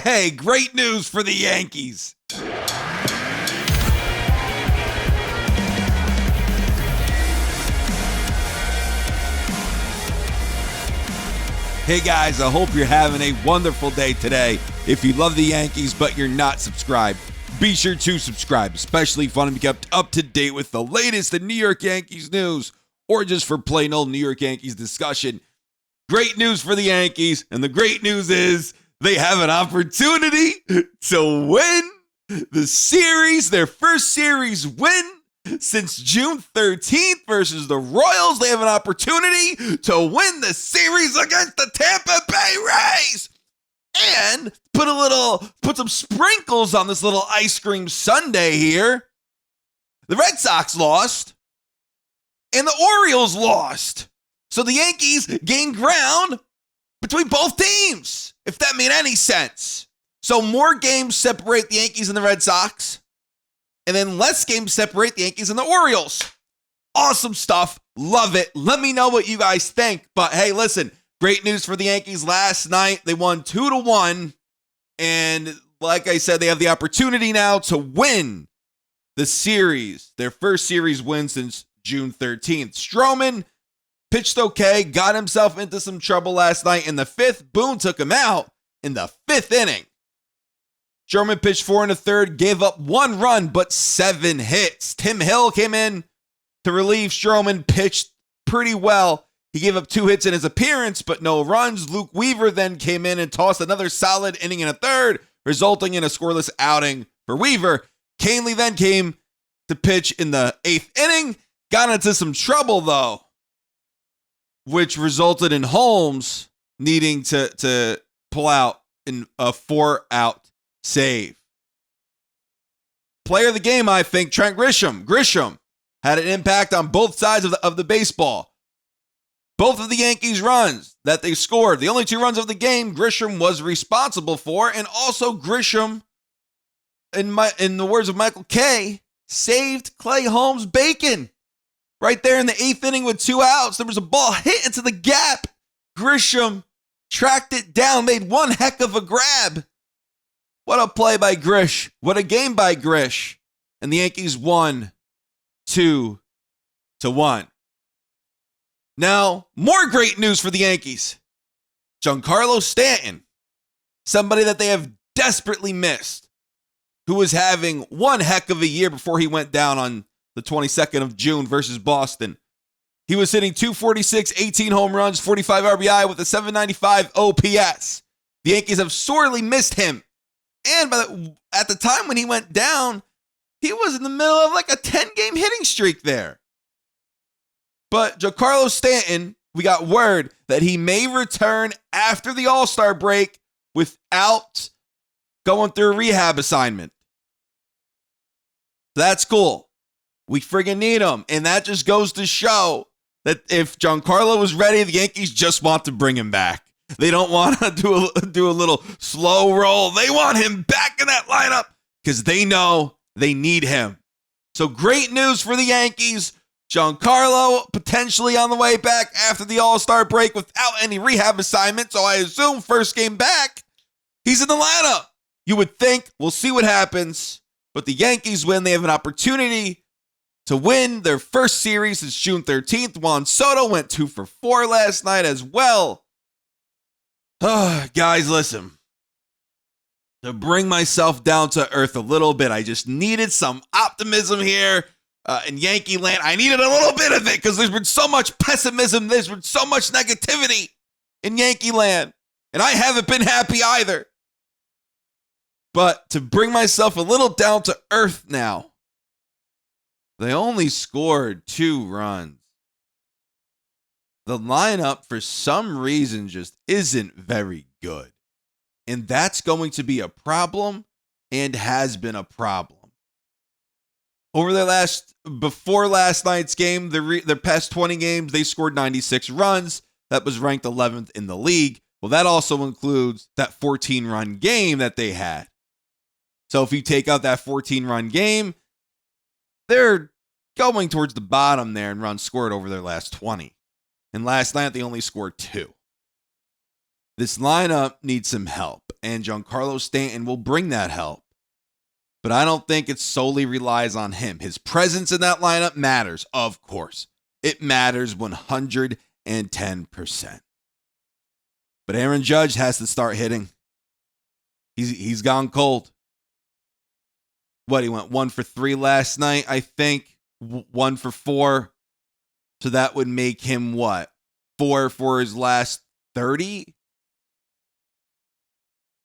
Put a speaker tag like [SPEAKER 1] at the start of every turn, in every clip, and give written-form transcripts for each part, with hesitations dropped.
[SPEAKER 1] Hey, great news for the Yankees. Hey guys, I hope you're having a wonderful day today. If you love the Yankees but you're not subscribed, be sure to subscribe, especially if you want to be kept up to date with the latest in New York Yankees news or just for plain old New York Yankees discussion. Great news for the Yankees, and the great news is they have an opportunity to win the series, their first series win since June 13th versus the Royals. They have an opportunity to win the series against the Tampa Bay Rays and put some sprinkles on this little ice cream sundae here. The Red Sox lost and the Orioles lost. So the Yankees gained ground between both teams, if that made any sense. So more games separate the Yankees and the Red Sox, and then less games separate the Yankees and the Orioles. Awesome stuff. Love it. Let me know what you guys think. But hey, listen, great news for the Yankees last night. They won 2-1. And like I said, they have the opportunity now to win the series, their first series win since June 13th. Stroman pitched okay, got himself into some trouble last night in the fifth. Boone took him out in the fifth inning. Stroman pitched 4 1/3, gave up 1 run, but 7 hits. Tim Hill came in to relieve Stroman, pitched pretty well. He gave up 2 hits in his appearance, but no runs. Luke Weaver then came in and tossed another solid inning and a third, resulting in a scoreless outing for Weaver. Canely then came to pitch in the 8th inning, got into some trouble though, which resulted in Holmes needing to pull out in a 4-out save. Player of the game, I think, Trent Grisham. Grisham had an impact on both sides of the baseball. Both of the Yankees' runs that they scored, the only 2 runs of the game, Grisham was responsible for, and also Grisham, in the words of Michael Kay, saved Clay Holmes' bacon. Right there in the 8th inning with 2 outs, there was a ball hit into the gap. Grisham tracked it down, made one heck of a grab. What a play by Grish. What a game by Grish. And the Yankees won 2-1. Now, more great news for the Yankees. Giancarlo Stanton, somebody that they have desperately missed, who was having one heck of a year before he went down on the 22nd of June versus Boston. He was hitting .246, 18 home runs, 45 RBI with a .795 OPS. The Yankees have sorely missed him. And at the time when he went down, he was in the middle of like a 10-game hitting streak there. But Giancarlo Stanton, we got word that he may return after the All-Star break without going through a rehab assignment. That's cool. We friggin' need him. And that just goes to show that if Giancarlo is ready, the Yankees just want to bring him back. They don't want to do a little slow roll. They want him back in that lineup because they know they need him. So great news for the Yankees. Giancarlo potentially on the way back after the All-Star break without any rehab assignment. So I assume first game back, he's in the lineup. You would think. We'll see what happens. But the Yankees win. They have an opportunity to win their first series since June 13th. Juan Soto went 2 for 4 last night as well. Guys, listen. To bring myself down to earth a little bit, I just needed some optimism here in Yankee land. I needed a little bit of it because there's been so much pessimism. There's been so much negativity in Yankee land. And I haven't been happy either. But to bring myself a little down to earth now, they only scored 2 runs. The lineup, for some reason, just isn't very good. And that's going to be a problem and has been a problem. Before last night's game, their past 20 games, they scored 96 runs. That was ranked 11th in the league. Well, that also includes that 14-run game that they had. So if you take out that 14-run game, they're going towards the bottom there in runs scored over their last 20. And last night, they only scored 2. This lineup needs some help. and Giancarlo Stanton will bring that help. But I don't think it solely relies on him. His presence in that lineup matters, of course. It matters 110%. But Aaron Judge has to start hitting. He's gone cold. What, he went 1 for 3 last night, I think. 1 for 4. So that would make him what? 4 for his last 30?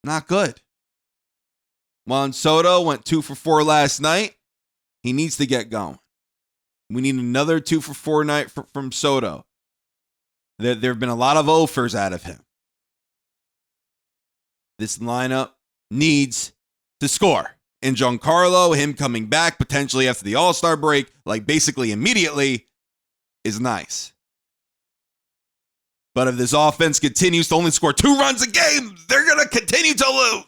[SPEAKER 1] Not good. Juan Soto went 2 for 4 last night. He needs to get going. We need another 2 for 4 night from Soto. There have been a lot of offers out of him. This lineup needs to score. And Giancarlo, him coming back potentially after the All-Star break, like basically immediately, is nice. But if this offense continues to only score 2 runs a game, they're going to continue to lose.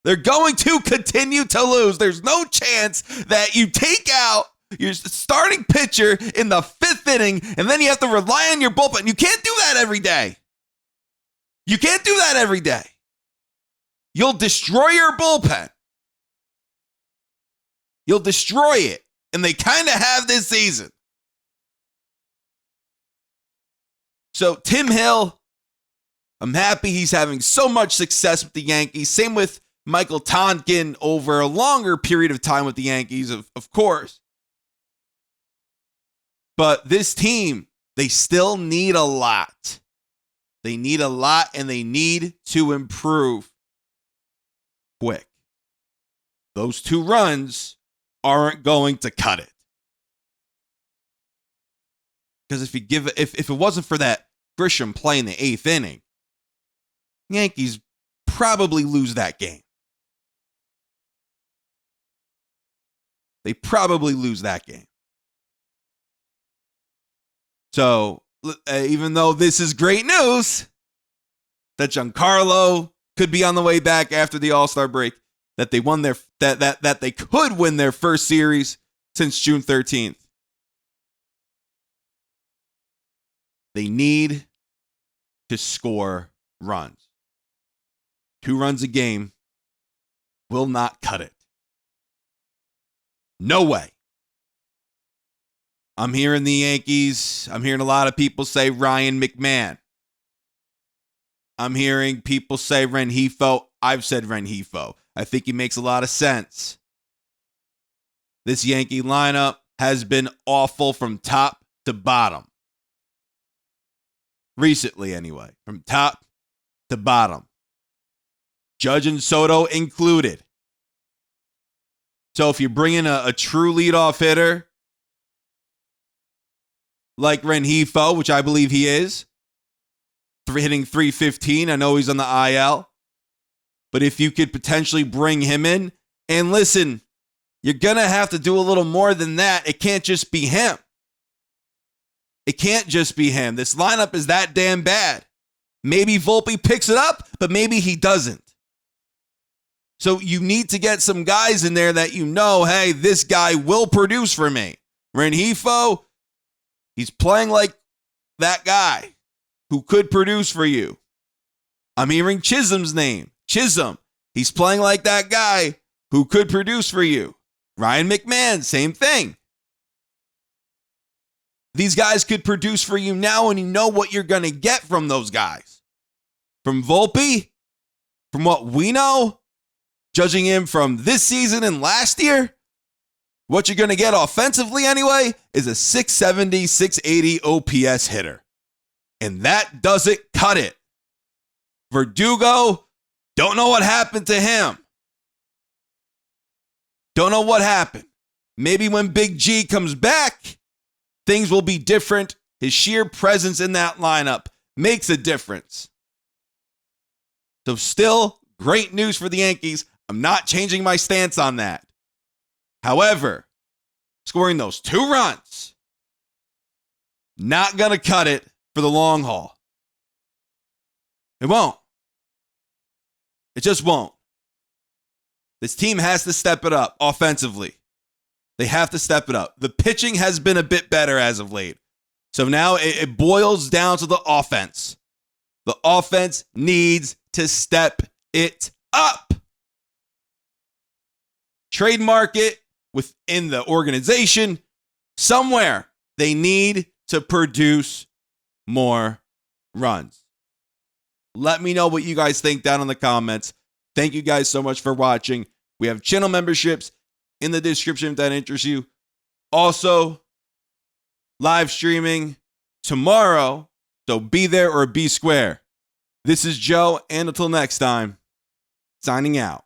[SPEAKER 1] They're going to continue to lose. There's no chance that you take out your starting pitcher in the 5th inning and then you have to rely on your bullpen. You can't do that every day. You can't do that every day. You'll destroy your bullpen. You'll destroy it. And they kind of have this season. So Tim Hill, I'm happy he's having so much success with the Yankees. Same with Michael Tonkin over a longer period of time with the Yankees, of course. But this team, they still need a lot. They need a lot, and they need to improve quick. Those 2 runs aren't going to cut it. Because if it wasn't for that Grisham play in the 8th inning, Yankees probably lose that game. They probably lose that game. So, even though this is great news that Giancarlo could be on the way back after the All-Star break, that they won their that they could win their first series since June 13th. They need to score runs. 2 runs a game will not cut it. No way. I'm hearing the Yankees. I'm hearing a lot of people say Ryan McMahon. I'm hearing people say Rengifo. I've said Rengifo. I think he makes a lot of sense. This Yankee lineup has been awful from top to bottom. Recently, anyway. From top to bottom. Judge and Soto included. So if you bring in a true leadoff hitter like Rengifo, which I believe he is, hitting .315, I know he's on the IL, but if you could potentially bring him in, and listen, you're going to have to do a little more than that. It can't just be him. It can't just be him. This lineup is that damn bad. Maybe Volpe picks it up, but maybe he doesn't. So you need to get some guys in there that you know, hey, this guy will produce for me. Rengifo, he's playing like that guy who could produce for you. I'm hearing Chisholm's name. Chisholm, he's playing like that guy who could produce for you. Ryan McMahon, same thing. These guys could produce for you now, and you know what you're going to get from those guys. From Volpe, from what we know, judging him from this season and last year, what you're going to get offensively anyway is a 670, 680 OPS hitter. And that doesn't cut it. Verdugo, don't know what happened to him. Don't know what happened. Maybe when Big G comes back, things will be different. His sheer presence in that lineup makes a difference. So still, great news for the Yankees. I'm not changing my stance on that. However, scoring those 2 runs, not going to cut it for the long haul. It won't. It just won't. This team has to step it up offensively. They have to step it up. The pitching has been a bit better as of late. So now it boils down to the offense. The offense needs to step it up. Trademark it within the organization. Somewhere they need to produce more runs. Let me know what you guys think down in the comments. Thank you guys so much for watching. We have channel memberships in the description if that interests you. Also, live streaming tomorrow, so be there or be square. This is Joe, and until next time, signing out.